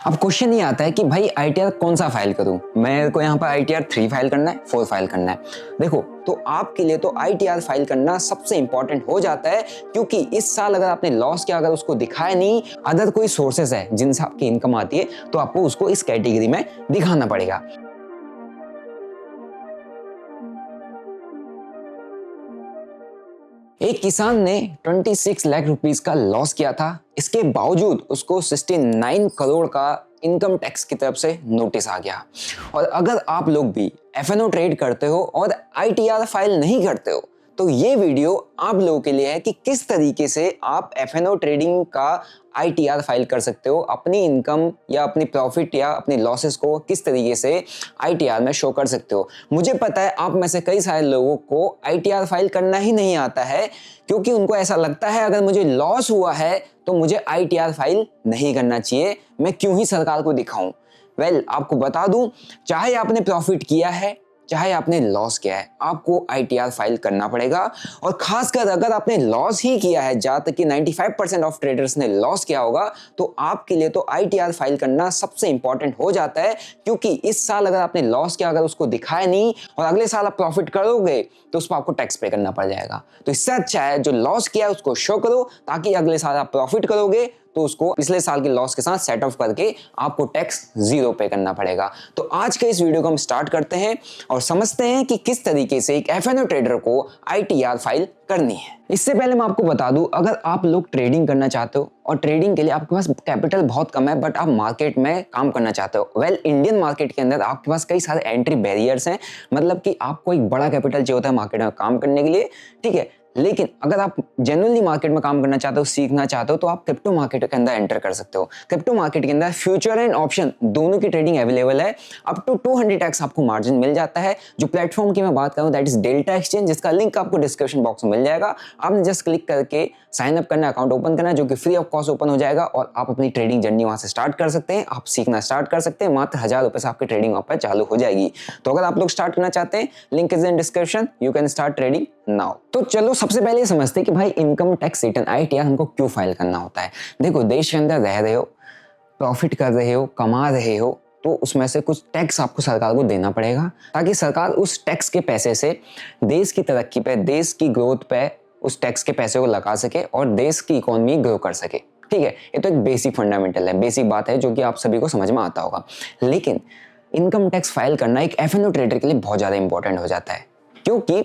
अब क्वेश्चन ये आता है कि भाई आईटीआर कौन सा फाइल करूं, मेरे को यहाँ पर आईटीआर 3 फाइल करना है, 4 फाइल करना है। देखो, तो आपके लिए तो आईटीआर फाइल करना सबसे इंपॉर्टेंट हो जाता है, क्योंकि इस साल अगर आपने लॉस किया, अगर उसको दिखाया नहीं, अदर कोई सोर्सेस है जिनसे आपकी इनकम आती है, तो आपको उसको इस कैटेगरी में दिखाना पड़ेगा। एक किसान ने 26 लाख रुपीस का लॉस किया था, इसके बावजूद उसको 69 करोड़ का इनकम टैक्स की तरफ से नोटिस आ गया। और अगर आप लोग भी एफएनओ ट्रेड करते हो और आईटीआर फाइल नहीं करते हो, तो ये वीडियो आप लोगों के लिए है कि किस तरीके से आप एफएनओ ट्रेडिंग का आईटीआर फाइल कर सकते हो, अपनी इनकम या अपनी प्रॉफिट या अपनी लॉसेस को किस तरीके से आईटीआर में शो कर सकते हो। मुझे पता है आप में से कई सारे लोगों को आईटीआर फाइल करना ही नहीं आता है, क्योंकि उनको ऐसा लगता है अगर मुझे लॉस हुआ है तो मुझे आईटीआर फाइल नहीं करना चाहिए, मैं क्यों ही सरकार को दिखाऊं। वेल, आपको बता दूं, चाहे आपने प्रॉफिट किया है चाहे आपने लॉस किया है, आपको आईटीआर फाइल करना पड़ेगा। और खासकर अगर आपने लॉस ही किया है, जहां तक कि 95% ऑफ ट्रेडर्स ने लॉस किया होगा, तो आपके लिए तो आईटीआर फाइल करना सबसे इंपॉर्टेंट हो जाता है, क्योंकि इस साल अगर आपने लॉस किया, अगर उसको दिखाया नहीं और अगले साल आप प्रॉफिट करोगे तो उस पर आपको टैक्स पे करना पड़ जाएगा। तो इससे अच्छा है जो लॉस किया है उसको शो करो, ताकि अगले साल आप प्रॉफिट करोगे तो उसको पिछले साल के लॉस के साथ सेट ऑफ करके आपको टैक्स 0 पे करना पड़ेगा। तो आज के इस वीडियो को हम स्टार्ट करते हैं और समझते हैं कि किस तरीके से एक एफएनओ ट्रेडर को आईटीआर फाइल करनी है। इससे पहले मैं आपको बता दूं, अगर आप लोग ट्रेडिंग करना चाहते हो और ट्रेडिंग के लिए आपके पास कैपिटल बहुत कम है, बट आप मार्केट में काम करना चाहते हो, वेल, इंडियन मार्केट के अंदर आपके पास कई सारे एंट्री बैरियर्स हैं, मतलब कि आपको एक बड़ा कैपिटल चाहिए होता है मार्केट में काम करने के लिए, ठीक है। लेकिन अगर आप जेन्युइनली मार्केट में काम करना चाहते हो, सीखना चाहते हो, तो आप क्रिप्टो मार्केट के अंदर एंटर कर सकते हो। क्रिप्टो मार्केट के अंदर फ्यूचर एंड ऑप्शन दोनों की ट्रेडिंग अवेलेबल है। अप टू 200x आपको मार्जिन मिल जाता है। जो प्लेटफॉर्म की मैं बात करूं दैट इज डेल्टा एक्सचेंज, जिसका लिंक आपको डिस्क्रिप्शन बॉक्स में मिल जाएगा। आपने जस्ट क्लिक करके साइन अप करना, अकाउंट ओपन करना, जो कि फ्री ऑफ कॉस्ट ओपन हो जाएगा और आप अपनी ट्रेडिंग जर्नी वहां से स्टार्ट कर सकते हैं। आप सीखना स्टार्ट कर सकते हैं, मात्र 1000 रुपए से आपकी ट्रेडिंग वहां पर चालू हो जाएगी। तो अगर आप लोग स्टार्ट करना चाहते हैं, link is in description, you can start trading now. तो चलो सबसे पहले समझते हैं कि भाई इनकम टैक्स रिटर्न आईटीआर हमको क्यों फाइल करना होता है। देखो, देश के अंदर रह रहे हो, प्रॉफिट कर रहे हो, कमा रहे हो, तो उसमें से कुछ टैक्स आपको सरकार को देना पड़ेगा, ताकि सरकार उस टैक्स के पैसे से देश की तरक्की पे, देश की ग्रोथ पे उस टैक्स के पैसे को लगा सके और देश की इकोनॉमी ग्रो कर सके। ठीक है, ये तो एक बेसिक फंडामेंटल है, बेसिक बात है जो कि आप सभी को समझ में आता होगा। लेकिन इनकम टैक्स फाइल करना एक एफएनओ ट्रेडर के लिए बहुत ज्यादा इंपॉर्टेंट हो जाता है, क्योंकि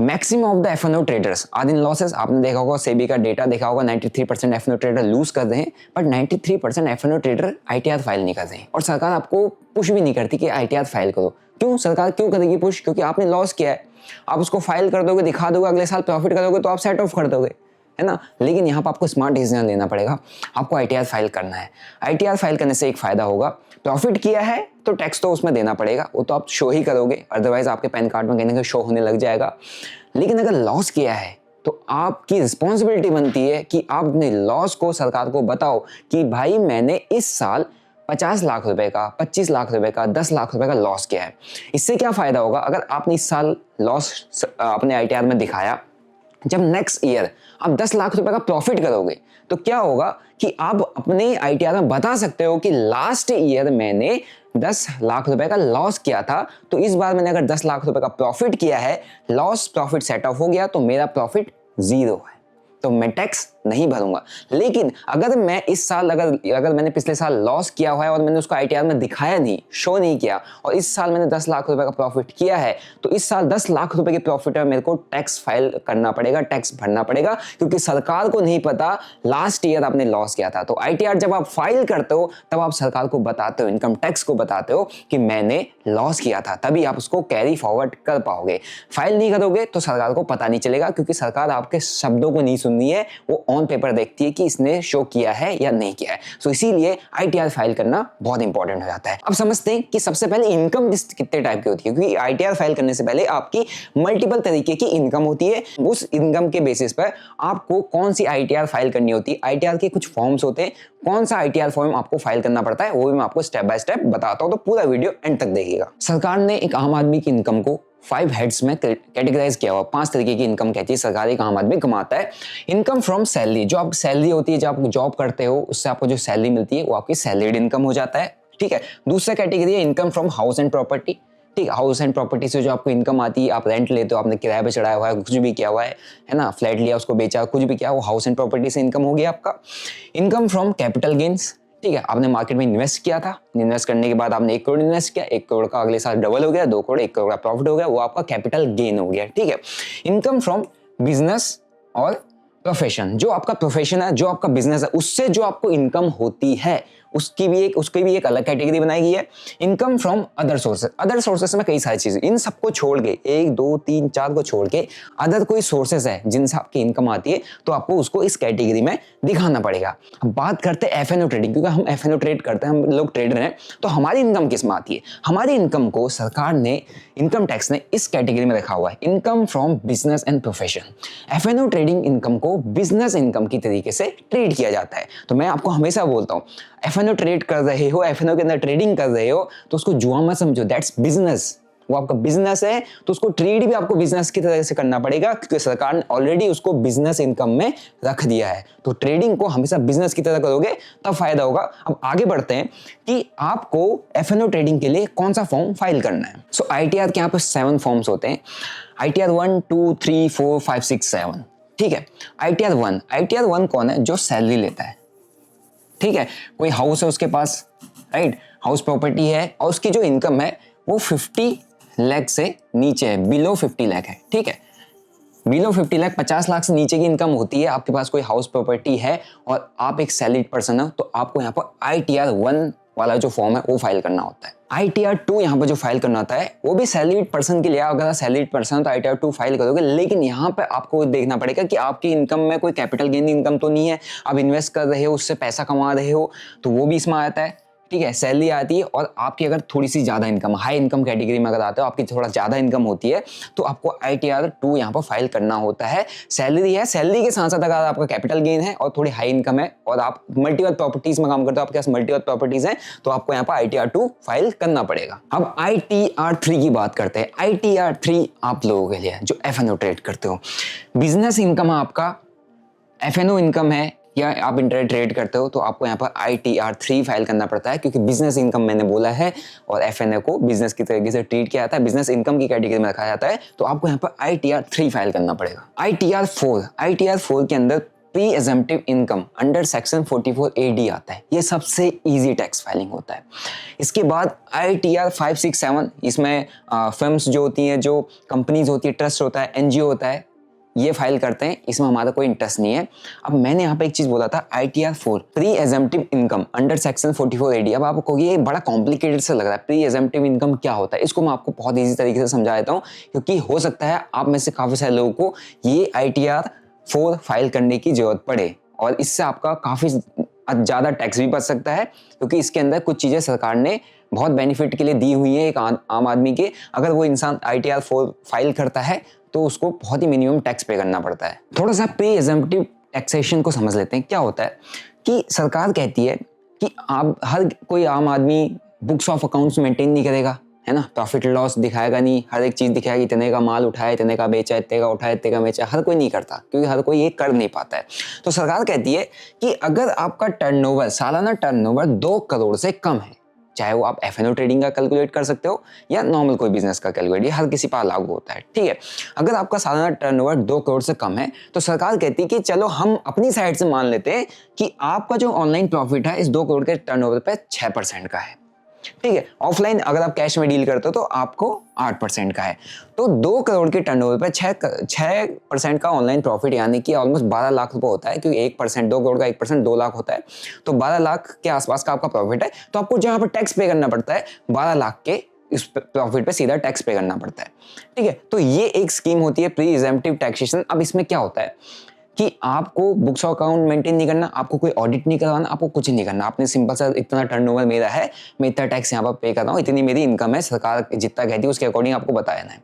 maximum of the FNO traders are in losses. आपने देखा होगा, सेबी का डेटा देखा होगा, 93% एफएनओ ट्रेडर लूज कर रहे हैं, but 93% FNO trader ITR file नहीं कर रहे हैं। और सरकार आपको पुश भी नहीं करती कि आईटीआर फाइल करो। क्यों सरकार क्यों करेगी पुश? क्योंकि आपने लॉस किया है, आप उसको फाइल कर दोगे, दिखा दोगे, अगले साल प्रॉफिट करोगे तो आप सेट ऑफ कर दोगे, है ना। लेकिन यहाँ पर आपको स्मार्ट डिसीजन लेना पड़ेगा, आपको आईटीआर फाइल करना है। आईटीआर फाइल करने से एक फायदा होगा, प्रॉफिट किया है तो टैक्स तो उसमें देना पड़ेगा, वो तो आप शो ही करोगे, अदरवाइज आपके पैन कार्ड में कहीं ना कहीं शो होने लग जाएगा। लेकिन अगर लॉस किया है तो आपकी रिस्पॉन्सिबिलिटी बनती है कि आप अपने लॉस को सरकार को बताओ कि भाई मैंने इस साल 50 लाख रुपए का, 25 लाख रुपए का, 10 लाख रुपए का लॉस किया है। इससे क्या फायदा होगा? अगर आपने इस साल लॉस अपने आईटीआर में दिखाया, जब नेक्स्ट ईयर आप 10 लाख रुपए का प्रॉफिट करोगे तो क्या होगा कि आप अपने आईटीआर में बता सकते हो कि लास्ट ईयर मैंने 10 लाख रुपए का लॉस किया था, तो इस बार मैंने अगर 10 लाख रुपए का प्रॉफिट किया है, लॉस प्रॉफिट सेट ऑफ हो गया, तो मेरा प्रॉफिट 0 है, तो मैं टैक्स नहीं भरूंगा। लेकिन अगर मैं इस साल अगर मैंने पिछले साल लॉस किया हुआ है और मैंने उसको आईटीआर में दिखाया नहीं, शो नहीं किया, और इस साल मैंने 10 लाख रुपए का प्रॉफिट किया है, तो इस साल 10 लाख रुपए के प्रॉफिट में मेरे को टैक्स फाइल करना पड़ेगा, टैक्स भरना पड़ेगा, क्योंकि सरकार को नहीं पता लास्ट ईयर आपने लॉस किया था। तो आईटीआर जब आप फाइल करते हो तब आप सरकार को बताते हो, इनकम टैक्स को बताते हो कि मैंने लॉस किया था, तभी आप उसको कैरी फॉरवर्ड कर पाओगे। फाइल नहीं करोगे तो सरकार को पता नहीं चलेगा, क्योंकि सरकार आपके शब्दों को नहीं सुननी है, वो ऑन पेपर देखती है कि इसने शो किया है या नहीं किया है। सो इसीलिए आईटीआर फाइल करना बहुत इंपॉर्टेंट हो जाता है। अब समझते हैं कि सबसे पहले इनकम कितने टाइप की होती है, क्योंकि आईटीआर फाइल करने से पहले आपकी मल्टीपल तरीके की इनकम होती है। उस इनकम के बेसिस पर आपको कौन सी आईटीआर फाइल करनी होती है। आईटीआर के कुछ फॉर्म्स होते हैं, कौन सा आईटीआर फॉर्म आपको फाइल करना पड़ता है वो भी मैं आपको स्टेप बाय स्टेप बताता हूं, तो पूरा वीडियो एंड तक देखिएगा। सरकार ने एक आम आदमी की इनकम को 5 हेड्स में कैटेगराइज किया हुआ। 5 तरीके की इनकम कहती है सरकार एक आम आदमी कमाता है। इनकम फ्रॉम सैलरी, जो आप सैलरी होती है, जब आप जॉब करते हो उससे आपको जो सैलरी मिलती है वो आपकी सैलरीड इनकम हो जाता है, ठीक है। दूसरा कैटेगरी है income from house and property, ठीक है। हाउस एंड प्रॉपर्टी से जो आपको इनकम आती है, आप रेंट लेते हो, आपने किराए पे चढ़ाया हुआ है, कुछ भी किया हुआ है ना, फ्लैट लिया उसको बेचा, कुछ भी किया, वो हाउस एंड प्रॉपर्टी से इनकम हो गया आपका। इनकम फ्रॉम कैपिटल गेन्स, ठीक है, आपने मार्केट में इन्वेस्ट किया था, इन्वेस्ट करने के बाद आपने 1 करोड़ इन्वेस्ट किया, 1 करोड़ का अगले साल डबल हो गया, 2 करोड़, 1 करोड़ का प्रॉफिट हो गया, वो आपका कैपिटल गेन हो गया, ठीक है। इनकम फ्रॉम बिजनेस और प्रोफेशन, जो आपका प्रोफेशन है, जो आपका बिजनेस है, उससे जो आपको इनकम होती है उसकी भी एक अलग कैटेगरी बनाई गई है। Income from other sources, other sources में कई सारी चीजें, इन सबको छोड़ के 1 2 3 4 को छोड़ के अदर कोई सोर्सेस है जिनसे आपकी इनकम आती है, तो आपको उसको इस कैटेगरी में दिखाना पड़ेगा। हम बात करते हैं एफएनओ ट्रेडिंग, क्योंकि हम एफएनओ ट्रेड करते हैं, हम लोग ट्रेडर हैं, तो हमारी इनकम किस में आती है? हमारी इनकम को सरकार ने, इनकम टैक्स ने इस कैटेगरी में रखा हुआ है, income from business and profession. FNO trading income को बिजनेस इनकम की तरीके से ट्रेड किया जाता है। तो मैं आपको हमेशा बोलता हूँ, एफएनओ ट्रेड कर रहे हो, एफएनओ के अंदर ट्रेडिंग कर रहे हो, तो उसको जुआ मत समझो, दैट्स बिजनेस, वो आपका बिजनेस है, तो उसको ट्रेड भी आपको बिजनेस की तरह से करना पड़ेगा, क्योंकि सरकार ने ऑलरेडी उसको बिजनेस इनकम में रख दिया है। तो ट्रेडिंग को हमेशा बिजनेस की तरह करोगे तब फायदा होगा। अब आगे बढ़ते हैं कि आपको एफएनओ ट्रेडिंग के लिए कौन सा फॉर्म फाइल करना है। सो आईटीआर के यहाँ पे 7 फॉर्म्स होते हैं, आईटीआर 1 2 3 4 5 6 7, ठीक है। आईटीआर 1 कौन है? जो सैलरी लेता है, ठीक है। कोई हाउस है उसके पास, राइट, हाउस प्रॉपर्टी है, और उसकी जो इनकम है वो 50 लाख से नीचे है, बिलो 50 लाख है, ठीक है। बिलो 50 लाख, 50 लाख से नीचे की इनकम होती है, आपके पास कोई हाउस प्रॉपर्टी है और आप एक सैलरीड पर्सन हो, तो आपको यहाँ पर आईटीआर 1 वाला जो फॉर्म है वो फाइल करना होता है। आईटीआर 2 यहाँ पर जो फाइल करना होता है वो भी सैलरीड पर्सन के लिए, अगर आप सैलरीड पर्सन तो आईटीआर 2 फाइल करोगे, लेकिन यहाँ पे आपको देखना पड़ेगा कि आपकी इनकम में कोई कैपिटल गेन इनकम तो नहीं है, आप इन्वेस्ट कर रहे हो, उससे पैसा कमा रहे हो, तो वो भी इसमें आता है, ठीक है। सैलरी आती है, और आपकी अगर थोड़ी सी ज्यादा इनकम, हाई इनकम कैटेगरी में अगर आते हो, आपकी थोड़ा ज्यादा इनकम होती है, तो आपको आईटीआर 2 यहाँ पर फाइल करना होता है। सैलरी है, सैलरी के साथ साथ अगर आपका कैपिटल गेन है और थोड़ी हाई इनकम है और आप मल्टीपल प्रॉपर्टीज में काम करते हो, आपके पास मल्टीपल प्रॉपर्टीज हैं, तो आपको यहाँ पर आईटीआर 2 फाइल करना पड़ेगा। अब आईटीआर 3 की बात करते हैं। आईटीआर 3 आप लोगों के लिए जो एफएनओ ट्रेड करते हो, बिजनेस इनकम आपका, एफएनओ इनकम है, या आप इंटरनेट ट्रेड करते हो, तो आपको यहाँ पर आईटीआर 3 फाइल करना पड़ता है, क्योंकि बिजनेस इनकम मैंने बोला है और एफएनओ को बिजनेस की तरीके से ट्रीट किया जाता है, बिजनेस इनकम की कैटेगरी में रखा जाता है, तो आपको यहाँ पर आईटीआर 3 फाइल करना पड़ेगा। आईटीआर 4 के अंदर presumptive income under section 44 AD आता है, ये सबसे इजी टैक्स फाइलिंग होता है। इसके बाद आईटीआर 5 6 7, इसमें फर्म्स जो होती हैं, जो कंपनीज होती है, ट्रस्ट होता है, एनजीओ होता है, ये फाइल करते हैं, इसमें हमारा कोई इंटरेस्ट नहीं है। अब मैंने यहाँ पे एक चीज बोला था, ITR 4 presumptive income under section 44 AD। अब आपको कहोगे ये बड़ा कॉम्प्लिकेटेड सा लग रहा है, प्री एजम्प्टिव इनकम क्या होता है? इसको मैं आपको बहुत ईजी तरीके से समझा देता हूँ, क्योंकि हो सकता है आप में से काफी सारे लोगों को ये आईटीआर 4 फाइल करने की जरूरत पड़े, और इससे आपका काफी ज्यादा टैक्स भी बच सकता है, क्योंकि इसके अंदर कुछ चीजें सरकार ने बहुत बेनिफिट के लिए दी हुई है एक आम आदमी के। अगर वो इंसान आईटीआर 4 फाइल करता है तो उसको बहुत ही मिनिमम टैक्स पे करना पड़ता है। थोड़ा सा प्री एजम्प्टिव टैक्सेशन को समझ लेते हैं। क्या होता है कि सरकार कहती है कि आप, हर कोई आम आदमी बुक्स ऑफ अकाउंट्स मेंटेन नहीं करेगा, है ना, प्रॉफिट लॉस दिखाएगा नहीं, हर एक चीज दिखाएगा, इतने का माल उठाया, इतने का बेचा, इतने का उठाया, इतने का बेचा, हर कोई नहीं करता, क्योंकि हर कोई ये कर नहीं पाता है। तो सरकार कहती है कि अगर आपका टर्नओवर, सालाना टर्नओवर 2 करोड़ से कम है, चाहे वो आप एफएनओ ट्रेडिंग का कैलकुलेट कर सकते हो या नॉर्मल कोई बिजनेस का कैलकुलेट, ये हर किसी पर लागू होता है, ठीक है। अगर आपका सालाना टर्नओवर 2 करोड़ से कम है, तो सरकार कहती है कि चलो हम अपनी साइड से मान लेते हैं कि आपका जो ऑनलाइन प्रॉफिट है इस 2 करोड़ के टर्नओवर पे 6% का है, ठीक है। ऑफलाइन अगर आप कैश में डील करते हो तो आपको 8% का है। तो 2 करोड़ के टर्नओवर पे 6% का ऑनलाइन प्रॉफिट, यानी कि ऑलमोस्ट 12 लाख रुपए होता है, क्योंकि 1%, 2 करोड़ का 1% 2 लाख होता है, तो 12 लाख के आसपास का आपका प्रॉफिट है। तो आपको जहां पर टैक्स पे करना पड़ता है, 12 लाख के इस प्रॉफिट पे सीधा टैक्स पे करना पड़ता है, ठीक है। तो ये एक स्कीम होती है प्री एजम्प्टिव टैक्सेशन। अब इसमें क्या होता है कि आपको बुक्स ऑफ अकाउंट मेंटेन नहीं करना, आपको कोई ऑडिट नहीं करवाना, आपको कुछ नहीं करना। आपने सिंपल सा, इतना टर्नओवर मेरा है, मैं इतना टैक्स यहाँ पर पे कर रहा हूँ, इतनी मेरी इनकम है, सरकार जितना कहती है उसके अकॉर्डिंग आपको बताया है,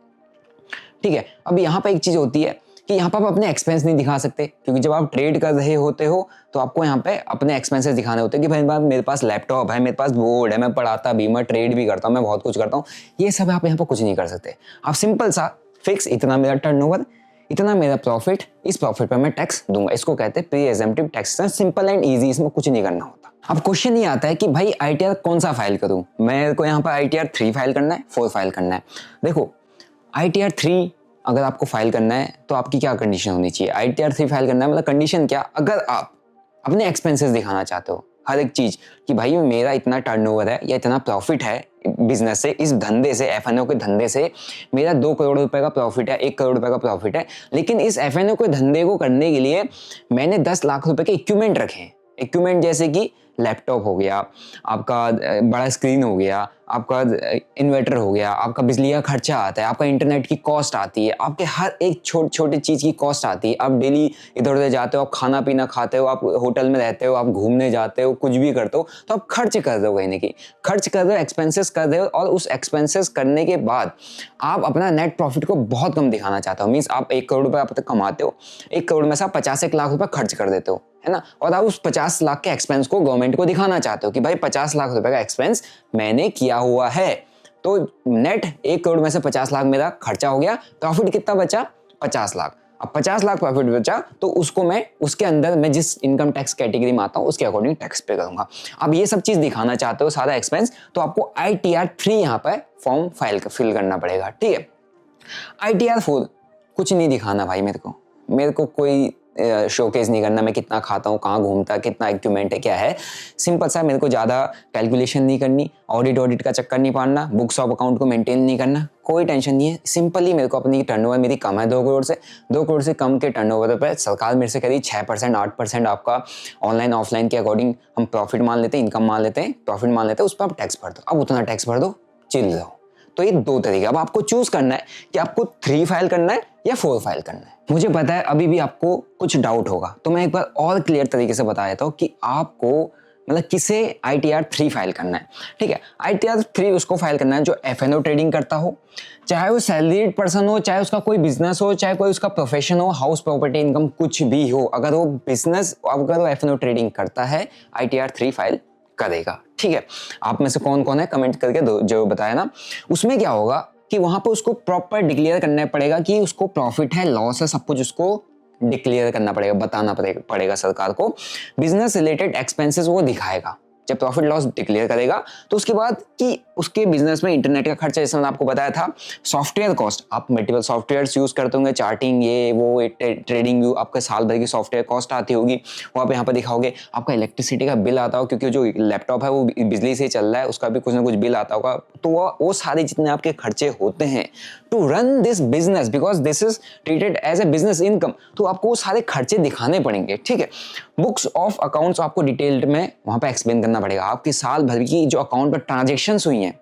ठीक है। अब यहाँ पे एक चीज होती है कि यहाँ पर आप अपने एक्सपेंस नहीं दिखा सकते, क्योंकि जब आप ट्रेड कर रहे होते हो तो आपको यहाँ पे अपने एक्सपेंसेस दिखाने होते हैं कि भाई मेरे पास लैपटॉप है, मेरे पास बोर्ड है, मैं पढ़ाता भी, मैं ट्रेड भी करता हूँ, मैं बहुत कुछ करता हूँ। ये सब आप यहाँ पर कुछ नहीं कर सकते। आप सिंपल सा फिक्स, इतना मेरा टर्नओवर, इतना मेरा प्रॉफिट, इस प्रॉफिट पर मैं टैक्स दूंगा। इसको कहते हैं presumptive tax. Simple and easy, इसमें कुछ नहीं करना होता। अब क्वेश्चन ये आता है कि भाई ITR कौन सा फाइल करूं? मेरे को यहाँ पर ITR 3 फाइल करना है, 4 फाइल करना है। देखो ITR 3 अगर आपको फाइल करना है तो आपकी क्या कंडीशन होनी चाहिए? ITR 3 फाइल करना है मतलब कंडीशन क्या? अगर आप अपने एक्सपेंसेस दिखाना चाहते हो, हर एक चीज कि भाई मेरा इतना टर्नओवर है या इतना प्रॉफिट है बिजनेस से, इस धंधे से, FNO के धंधे से मेरा 2 करोड़ रुपए का प्रॉफिट है, 1 करोड़ रुपए का प्रॉफिट है, लेकिन इस FNO के धंधे को करने के लिए मैंने 10 लाख रुपए के इक्विपमेंट रखे हैं। इक्विपमेंट जैसे कि लैपटॉप हो गया, आपका बड़ा स्क्रीन हो गया, आपका इन्वर्टर हो गया, आपका बिजली का खर्चा आता है, आपका इंटरनेट की कॉस्ट आती है, आपके हर एक छोटी चीज़ की कॉस्ट आती है। आप डेली इधर उधर जाते हो, आप खाना पीना खाते हो, आप होटल में रहते हो, आप घूमने जाते हो, कुछ भी करते हो, तो आप खर्च कर रहे हो, कहीं ना कहीं खर्च कर रहे हो, एक्सपेंसेस कर रहे हो। और उस एक्सपेंसेस करने के बाद आप अपना नेट प्रॉफिट को बहुत कम दिखाना चाहते हो। मीन्स आप 1 करोड़ रुपये आप तक कमाते हो, 1 करोड़ में से आप 50 लाख रुपये खर्च कर देते हो, है ना। और आप उस 50 लाख के एक्सपेंस को गवर्नमेंट को दिखाना चाहते हो कि भाई 50 लाख रुपए का एक्सपेंस मैंने किया हुआ है। तो नेट 1 करोड़ में से 50 लाख मेरा खर्चा हो गया, प्रॉफिट कितना बचा? 50 लाख। अब 50 लाख प्रॉफिट बचा तो उसको मैं उसके अंदर मैं जिस इनकम टैक्स कैटेगरी में आता हूँ उसके अकॉर्डिंग टैक्स पे करूंगा। अब ये सब चीज दिखाना चाहते हो, सारा एक्सपेंस, तो आपको ITR 3 यहाँ पर फॉर्म फिल करना पड़ेगा, ठीक है। ITR 4 कुछ नहीं दिखाना भाई, मेरे को कोई शोकेस नहीं करना, मैं कितना खाता हूँ, कहाँ घूमता, कितना इक्विपमेंट है, क्या है। सिंपल सा, मेरे को ज़्यादा कैलकुलेशन नहीं करनी, ऑडिट का चक्कर नहीं पाड़ना, बुक्स ऑफ अकाउंट को मेंटेन नहीं करना, कोई टेंशन नहीं है। सिंपली मेरे को अपनी टर्नओवर मेरी कम है 2 करोड़ से, 2 करोड़ से कम के टर्नओवर पर सरकार मेरे से करीब 6% 8% आपका ऑनलाइन ऑफलाइन के अकॉर्डिंग हम प्रॉफिट मान लेते हैं, इनकम मान लेते हैं, प्रॉफिट मान लेते हैं, उस पर आप टैक्स भर दो। अब उतना टैक्स भर दो, चिल रहो। तो ये 2 तरीके। अब आपको चूज करना है कि आपको 3 फाइल करना है या 4 फाइल करना है। मुझे पता है अभी भी आपको कुछ डाउट होगा, तो मैं एक बार और क्लियर तरीके से बता देता हूँ कि आपको मतलब किसे ITR 3 फाइल करना है, ठीक है। ITR 3 उसको फाइल करना है जो FNO ट्रेडिंग करता हो, चाहे वो सैलरीड पर्सन हो, चाहे उसका कोई बिजनेस हो, चाहे कोई उसका प्रोफेशन हो, हाउस प्रॉपर्टी इनकम कुछ भी हो। अगर वो बिजनेस, अगर वो FNO ट्रेडिंग करता है, ITR 3 फाइल करेगा, ठीक है। आप में से कौन कौन है कमेंट करके जो बताया ना। उसमें क्या होगा कि वहां पर उसको प्रॉपर डिक्लेयर करना पड़ेगा कि उसको प्रॉफिट है, लॉस है, सब कुछ उसको डिक्लेयर करना पड़ेगा, बताना पड़ेगा सरकार को। बिजनेस रिलेटेड एक्सपेंसेस वो दिखाएगा। जब प्रॉफिट लॉस डिक्लेयर करेगा तो उसके बाद कि उसके बिजनेस में इंटरनेट का खर्चा, जैसे मैंने आपको बताया था, सॉफ्टवेयर कॉस्ट, आप मल्टीपल सॉफ्टवेयर्स यूज करते होंगे, चार्टिंग, ये वो, ट्रेडिंग व्यू, आपके साल भर की सॉफ्टवेयर कॉस्ट आती होगी, वो आप यहाँ पर दिखाओगे। आपका इलेक्ट्रिसिटी का बिल आता हो, क्योंकि जो लैपटॉप है वो बिजली से चल रहा है, उसका भी कुछ ना कुछ बिल आता होगा। तो वो सारे जितने आपके खर्चे होते हैं to run this business, because this is treated as a business income, तो आपको वो सारे खर्चे दिखाने पड़ेंगे, ठीक है। बुक्स ऑफ अकाउंट्स आपको डिटेल्ड में वहां पे एक्सप्लेन करना पड़ेगा। आपकी साल भर की जो अकाउंट पर ट्रांजेक्शंस हुई हैं,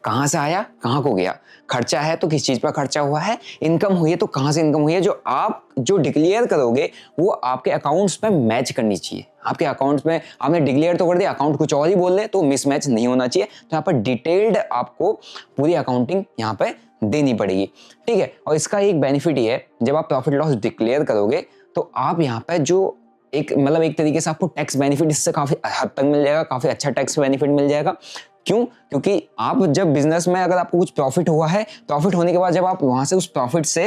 कहां से आया, कहां को गया, खर्चा है तो किस चीज पर खर्चा हुआ है, इनकम हुई है तो कहां से इनकम हुई है, जो आप जो डिक्लेयर करोगे वो आपके अकाउंट्स पे मैच करनी चाहिए। आपके अकाउंट्स में आपने डिक्लेयर तो कर दिया, अकाउंट कुछ और ही बोल रहे तो मिसमैच नहीं होना चाहिए। तो यहाँ पर डिटेल्ड आपको पूरी अकाउंटिंग यहाँ पे देनी पड़ेगी, ठीक है। और इसका एक बेनिफिट ये है, जब आप प्रॉफिट लॉस डिक्लेयर करोगे तो आप यहाँ पे जो एक तरीके से आपको टैक्स बेनिफिट इससे काफी हद तक मिल जाएगा, काफी अच्छा टैक्स बेनिफिट मिल जाएगा। क्यों? क्योंकि आप जब बिजनेस में अगर आपको कुछ प्रॉफिट हुआ है, प्रॉफिट होने के बाद जब आप वहां से उस प्रॉफिट से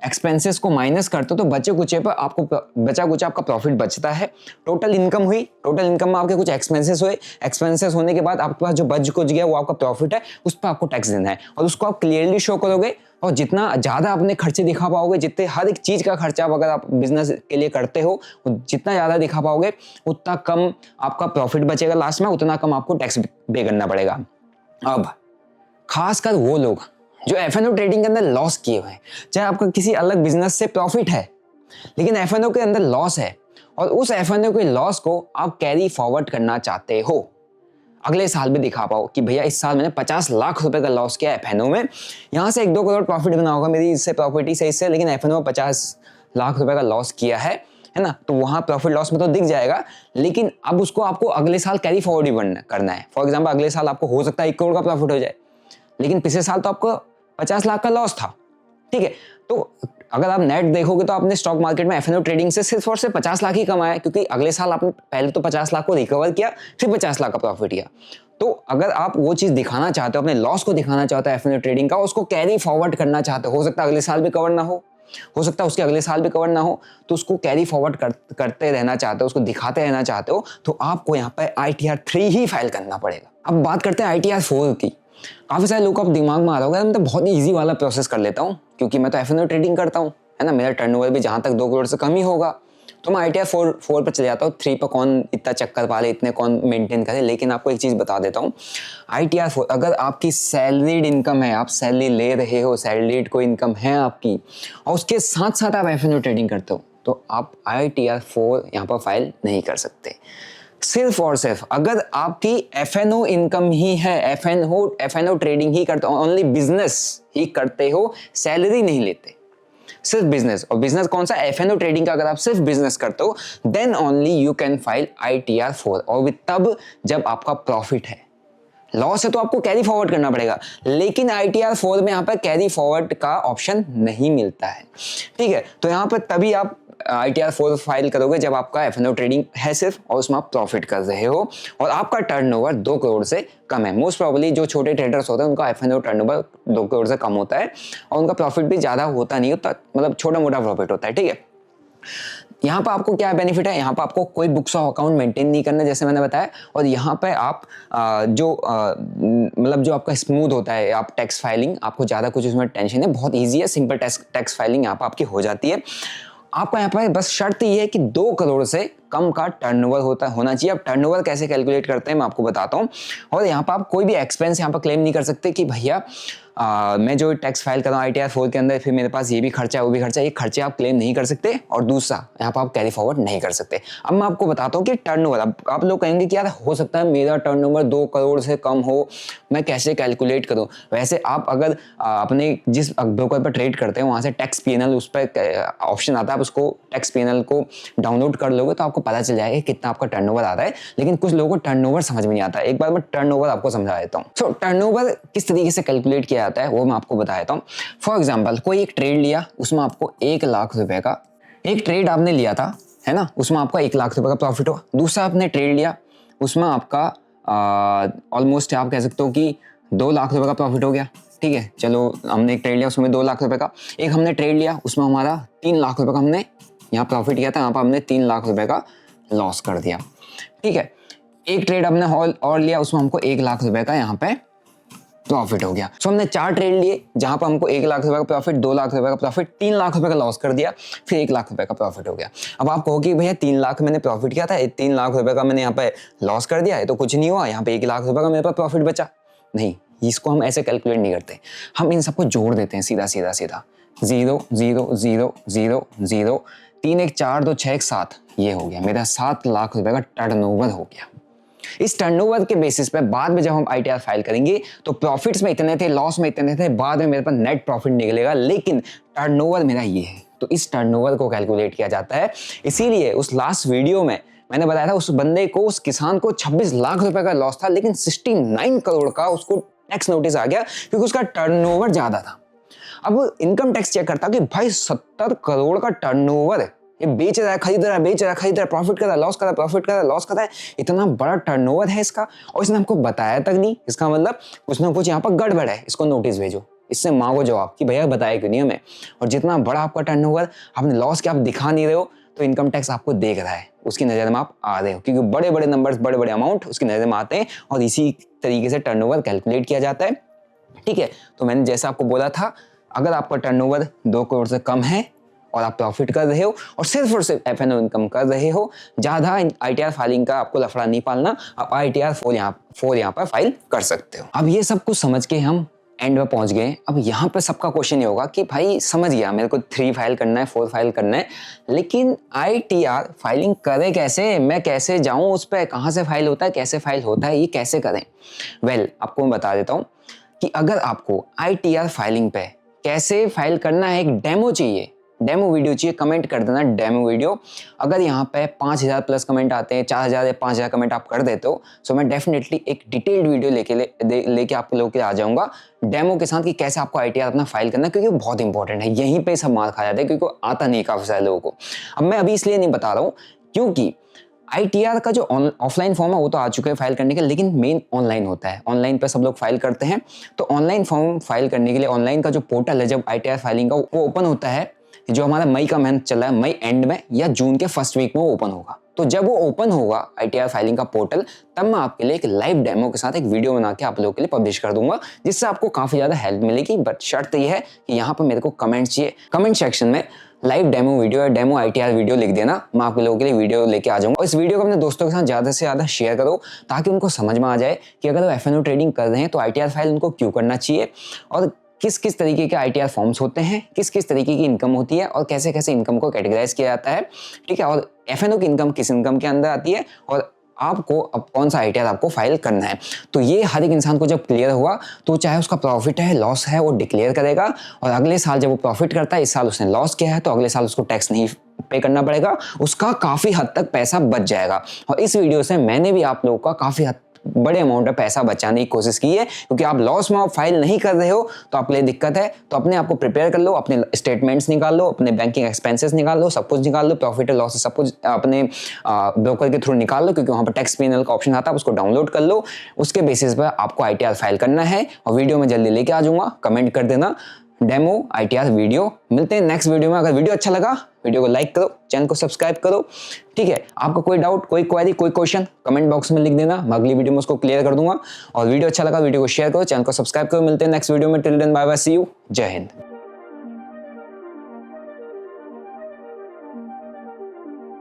एक्सपेंसेस को माइनस करते हो तो बचा कुछ आपका प्रॉफिट बचता है। टोटल इनकम हुई, टोटल इनकम में आपके कुछ एक्सपेंसेस हुए, एक्सपेंसेस होने के बाद आपके पास जो बच कुछ गया वो आपका प्रॉफिट है, उस पर आपको टैक्स देना है। और उसको आप क्लियरली शो करोगे, और जितना ज्यादा अपने खर्चे दिखा पाओगे, जितने हर एक चीज का खर्चा अगर आप बिजनेस के लिए करते हो, जितना ज्यादा दिखा पाओगे उतना कम आपका प्रॉफिट बचेगा लास्ट में, उतना कम आपको टैक्स पे करना पड़ेगा। अब खासकर वो लोग जो FNO ट्रेडिंग के अंदर लॉस किए हुए हैं, चाहे आपका किसी अलग बिजनेस से प्रॉफिट है लेकिन FNO के अंदर लॉस है, और उस FNO के लॉस को आप कैरी फॉरवर्ड करना चाहते हो, अगले साल भी दिखा पाओ कि भैया इस साल मैंने 50 लाख रुपए का लॉस किया FNO में, यहाँ से 1-2 करोड़ प्रॉफिट बना होगा मेरी इससे प्रॉपर्टी से इससे, लेकिन FNO में 50 लाख रुपए का लॉस किया है ना। तो वहां प्रॉफिट लॉस में तो दिख जाएगा, लेकिन अब उसको आपको अगले साल कैरी फॉरवर्ड ही करना है। फॉर एग्जाम्पल अगले साल आपको हो सकता है 1 करोड़ का प्रॉफिट हो जाए, लेकिन पिछले साल तो आपको 50 लाख का लॉस था, ठीक है। तो अगर आप नेट देखोगे तो आपने स्टॉक मार्केट में एफएनओ ट्रेडिंग से सिर्फ और सिर्फ 50 लाख ही कमाया, क्योंकि अगले साल आपने पहले तो 50 लाख को रिकवर किया, फिर 50 लाख का प्रॉफिट किया। तो अगर आप वो चीज दिखाना चाहते हो, अपने लॉस को दिखाना चाहते हो एफएनओ ट्रेडिंग का, उसको कैरी फॉरवर्ड करना चाहते हो सकता है अगले साल भी कवर ना हो सकता है उसके अगले साल भी कवर ना हो, तो उसको कैरी फॉरवर्ड करते रहना चाहते हो, उसको दिखाते रहना चाहते हो, तो आपको यहाँ पर ITR 3 ही फाइल करना पड़ेगा। अब बात करते हैं ITR 4 की। काफी सारे लोग को आप दिमाग में आ रहा होगा, मैं तो बहुत ही ईजी वाला प्रोसेस कर लेता हूँ क्योंकि मैं तो एफएनओ ट्रेडिंग करता हूँ, है ना, मेरा टर्नओवर भी जहां तक 2 करोड़ से कम ही होगा, तो मैं ITR 4 पर चले जाता हूँ। 3 पर कौन इतना चक्कर पाले, इतने कौन मेंटेन करे। लेकिन आपको एक चीज बता देता हूँ, ITR 4 अगर आपकी सैलरीड इनकम है, आप सैलरी ले रहे हो, सैलरीड कोई इनकम है आपकी, और उसके साथ साथ आप एफएनओ ट्रेडिंग करते हो, तो आप ITR 4 यहाँ पर फाइल नहीं कर सकते। सिर्फ और सिर्फ अगर आपकी एफएनओ इनकम ही है, एफएनओ ट्रेडिंग ही करते हो, ओनली बिजनेस ही करते हो, सैलरी नहीं लेते, सिर्फ बिजनेस, और बिजनेस कौन सा, एफएनओ ट्रेडिंग का अगर आप सिर्फ बिजनेस करते हो, then only you can file ITR 4, और तब जब आपका प्रॉफिट है। लॉस है तो आपको कैरी फॉरवर्ड करना पड़ेगा, लेकिन ITR 4 में यहाँ पर कैरी फॉरवर्ड का ऑप्शन नहीं मिलता है, ठीक है। तो यहाँ पर तभी आप ITR 4 फाइल करोगे जब आपका एफएनओ ट्रेडिंग है सिर्फ, और उसमें आप प्रॉफिट कर रहे हो और आपका टर्नओवर 2 करोड़ से कम है। मोस्ट प्रोबेबली जो छोटे ट्रेडर्स होते हैं उनका एफएनओ टर्नओवर 2 करोड़ से कम होता है, और उनका प्रॉफिट भी ज़्यादा होता नहीं होता, मतलब छोटा मोटा प्रॉफिट होता है, ठीक है। यहाँ पर आपको क्या बेनिफिट है, यहाँ पर आपको कोई बुक्स ऑफ अकाउंट मेंटेन नहीं करना, जैसे मैंने बताया, और यहाँ पे आप मतलब जो आपका स्मूथ होता है, आप टैक्स फाइलिंग, आपको ज़्यादा कुछ उसमें टेंशन है, बहुत ईजी है, सिंपल टैक्स फाइलिंग यहाँ पर आपकी हो जाती है। आपका यहाँ पर बस शर्त ये है कि 2 करोड़ से कम का टर्नओवर होना चाहिए। अब टर्नओवर कैसे कैलकुलेट करते हैं मैं आपको बताता हूँ, और यहाँ पर आप कोई भी एक्सपेंस यहाँ पर क्लेम नहीं कर सकते कि भैया मैं जो टैक्स फाइल कर रहा हूँ ITR 4 के अंदर, फिर मेरे पास ये भी खर्चा है वो भी खर्चा है, ये खर्चे आप क्लेम नहीं कर सकते, और दूसरा यहाँ पर आप कैरी फॉरवर्ड नहीं कर सकते। अब मैं आपको बताता हूँ कि टर्नओवर, अब आप लोग कहेंगे कि यार हो सकता है मेरा टर्नओवर 2 करोड़ से कम हो, मैं कैसे कैलकुलेट करूँ। वैसे आप अगर अपने जिस ब्रोकर पर ट्रेड करते हैं वहाँ से टैक्स PNL उस पर ऑप्शन आता है, आप उसको टैक्स PNL को डाउनलोड कर लोगे तो आपको पता चल जाएगा कितना आपका टर्नओवर आता है। लेकिन कुछ लोगों को टर्नओवर समझ में नहीं आता, एक बार मैं टर्नओवर आपको समझा देता हूँ। सो टर्नओवर किस तरीके से कैलकुलेट किया जाता है वो मैं आपको बता देता हूँ। फॉर एग्जाम्पल कोई एक ट्रेड लिया, उसमें आपको 1 लाख रुपए का एक ट्रेड आपने लिया था, है ना, उसमें आपका 1 लाख रुपए का प्रॉफिट हुआ। दूसरा आपने ट्रेड लिया, उसमें आपका ऑलमोस्ट आप कह सकते हो कि 2 लाख रुपए का प्रॉफिट हो गया, ठीक है। चलो हमने एक ट्रेड लिया उसमें 2 लाख रुपए का, एक हमने ट्रेड लिया उसमें हमारा 3 लाख रुपए का हमने यहाँ प्रॉफिट किया था, यहाँ पर हमने 3 लाख रुपए का लॉस कर दिया, ठीक है। एक ट्रेड हमने और लिया, उसमें हमको 1 लाख रुपए का यहाँ पे प्रॉफिट हो गया। सो हमने 4 ट्रेड लिए जहां पर हमको 1 लाख रुपए का प्रॉफिट, 2 लाख रुपए का प्रॉफिट, 3 लाख रुपए का लॉस कर दिया, फिर 1 लाख रुपए का प्रॉफिट हो गया। अब आप कहोगे भैया 3 लाख मैंने प्रॉफिट किया था, 3 लाख रुपए का मैंने यहाँ पे लॉस कर दिया है, तो कुछ नहीं हुआ, यहाँ पे 1 लाख रुपए का मेरे पास प्रॉफिट बचा। नहीं, इसको हम ऐसे कैलकुलेट नहीं करते, हम इन सबको जोड़ देते हैं सीधा सीधा सीधा, 0 0 0 0 0 3 1 4 2 6 1 7, ये हो गया मेरा 7 लाख रुपए का टर्नओवर हो गया। इस टर्नओवर के बेसिस पे बाद में जब हम ITR फाइल करेंगे तो प्रॉफिट्स में इतने थे, लॉस में इतने थे, बाद में मेरे पास नेट प्रॉफिट निकलेगा, लेकिन टर्नओवर मेरा ये है। तो इस टर्नओवर को कैलकुलेट किया जाता है। इसीलिए उस लास्ट वीडियो में मैंने बताया था उस बंदे को, उस किसान को 26 लाख रुपए का लॉस था, लेकिन 69 करोड़ का उसको टैक्स नोटिस आ गया क्योंकि उसका टर्नओवर ज्यादा था। अब इनकम टैक्स चेक करता कि भाई 70 करोड़ का टर्नओवर है, ये बेच रहा है, खरीद रहा है, बेच रहा है, खरीद रहा है, प्रॉफिट कर रहा है, लॉस कर रहा है, प्रॉफिट कर रहा है, लॉस कर रहा है, इतना बड़ा टर्नओवर है इसका, और इसने हमको बताया तक नहीं। इसका मतलब कुछ ना कुछ यहाँ पर गड़बड़ है, इसको नोटिस भेजो, इससे मांगो जवाब कि भैया बताया क्यों नहीं हमें। और जितना बड़ा आपका टर्नओवर, आपने लॉस क्या आप दिखा नहीं रहे हो, तो इनकम टैक्स आपको देख रहा है, उसकी नजर में आप आ रहे हो, क्योंकि बड़े बड़े नंबर्स, बड़े बड़े अमाउंट उसकी नजर में आते हैं, और इसी तरीके से टर्नओवर कैलकुलेट किया जाता है, ठीक है। तो मैंने जैसा आपको बोला था, अगर आपका टर्नओवर 2 करोड़ से कम है और आप प्रॉफिट कर रहे हो और सिर्फ एफएनओ इनकम कर रहे हो, ज्यादा ITR फाइलिंग का आपको लफड़ा नहीं पालना, आप ITR 4 यहाँ पर फाइल कर सकते हो। अब ये सब कुछ समझ के हम एंड में पहुंच गए। अब यहाँ पे सबका क्वेश्चन ये होगा कि भाई समझ गया मेरे को 3 फाइल करना है, 4 फाइल करना है, लेकिन ITR फाइलिंग करे कैसे, मैं कैसे जाऊं उस पर, कहाँ से फाइल होता है, कैसे फाइल होता है, ये कैसे करें। वेल, आपको मैं बता देता हूँ कि अगर आपको ITR फाइलिंग पे कैसे फाइल करना है, एक डेमो चाहिए, डेमो वीडियो चाहिए, कमेंट कर देना डेमो वीडियो। अगर यहाँ पे 5000 प्लस कमेंट आते हैं, 4000 या 5000 कमेंट आप कर देते हो, सो मैं डेफिनेटली एक डिटेल्ड वीडियो लेके आप लोगों के लिए आ जाऊँगा डेमो के साथ कि कैसे आपको ITR अपना फाइल करना है, क्योंकि वो बहुत इंपॉर्टेंट है। यहीं पे सब मार खा जाते हैं क्योंकि आता नहीं काफ़ी सारे लोगों को। अब मैं अभी इसलिए नहीं बता रहा हूँ क्योंकि ITR का जो ऑफलाइन फॉर्म है वो तो आ चुके हैं फाइल करने के, लेकिन मेन ऑनलाइन होता है। ऑनलाइन पे सब लोग फाइल करते हैं, तो ऑनलाइन फॉर्म फाइल करने के लिए ऑनलाइन का जो पोर्टल है जब ITR फाइलिंग का वो ओपन होता है, जो हमारा मई का मंथ चल रहा है, मई एंड में या जून के फर्स्ट वीक में वो ओपन होगा। तो जब वो ओपन होगा ITR फाइलिंग का पोर्टल, तब मैं आपके लिए एक लाइव डेमो के साथ एक वीडियो बना के आप लोगों के लिए पब्लिश कर दूंगा, जिससे आपको काफी ज्यादा हेल्प मिलेगी। बट शर्त ये है कि यहाँ पर मेरे को कमेंट चाहिए, कमेंट सेक्शन में लाइव डेमो वीडियो या डेमो ITR वीडियो लिख देना, मैं आप लोगों के लिए वीडियो लेके आ जाऊंगा। और इस वीडियो को अपने दोस्तों के साथ ज़्यादा से ज़्यादा शेयर करो ताकि उनको समझ में आ जाए कि अगर वो FNO ट्रेडिंग कर रहे हैं तो ITR फाइल उनको क्यों करना चाहिए, और किस किस तरीके के ITR फॉर्म्स होते हैं, किस किस तरीके की इनकम होती है, और कैसे कैसे इनकम को कैटेगराइज किया जाता है, ठीक है, और FNO की इनकम किस इनकम के अंदर आती है, और आपको अब कौन सा ITR आपको फाइल करना है। तो ये हर एक इंसान को जब क्लियर हुआ तो चाहे उसका प्रॉफिट है लॉस है वो डिक्लेयर करेगा, और अगले साल जब वो प्रॉफिट करता है, इस साल उसने लॉस किया है तो अगले साल उसको टैक्स नहीं पे करना पड़ेगा, उसका काफ़ी हद तक पैसा बच जाएगा। और इस वीडियो से मैंने भी आप लोगों का काफ़ी हद बड़े अमाउंट में पैसा बचाने की कोशिश की है, क्योंकि आप लॉस में फाइल नहीं कर रहे हो तो आप लिए दिक्कत है। तो अपने आप को प्रिपेयर कर लो, अपने स्टेटमेंट्स निकाल लो, अपने बैंकिंग एक्सपेंसेस निकाल लो, सब कुछ निकाल लो, प्रॉफिट और लॉस सब कुछ अपने ब्रोकर के थ्रू निकाल लो, क्योंकि वहाँ पर टैक्स पेनल का ऑप्शन आता है, उसको डाउनलोड कर लो। उसके बेसिस पर आपको ITR फाइल करना है, और वीडियो में जल्दी लेके आ जाऊँगा। कमेंट कर देना डेमो ITR वीडियो। मिलते हैं नेक्स्ट वीडियो में। अगर वीडियो अच्छा लगा वीडियो को लाइक करो, चैनल को सब्सक्राइब करो, ठीक है। आपका कोई डाउट, कोई क्वेरी, कोई क्वेश्चन कमेंट बॉक्स में लिख देना, मैं अगली वीडियो में उसको क्लियर कर दूंगा। और वीडियो अच्छा लगा वीडियो को शेयर करो, चैनल को सब्सक्राइब करो। मिलते हैं नेक्स्ट वीडियो में। Till then bye bye, see you, जय हिंद।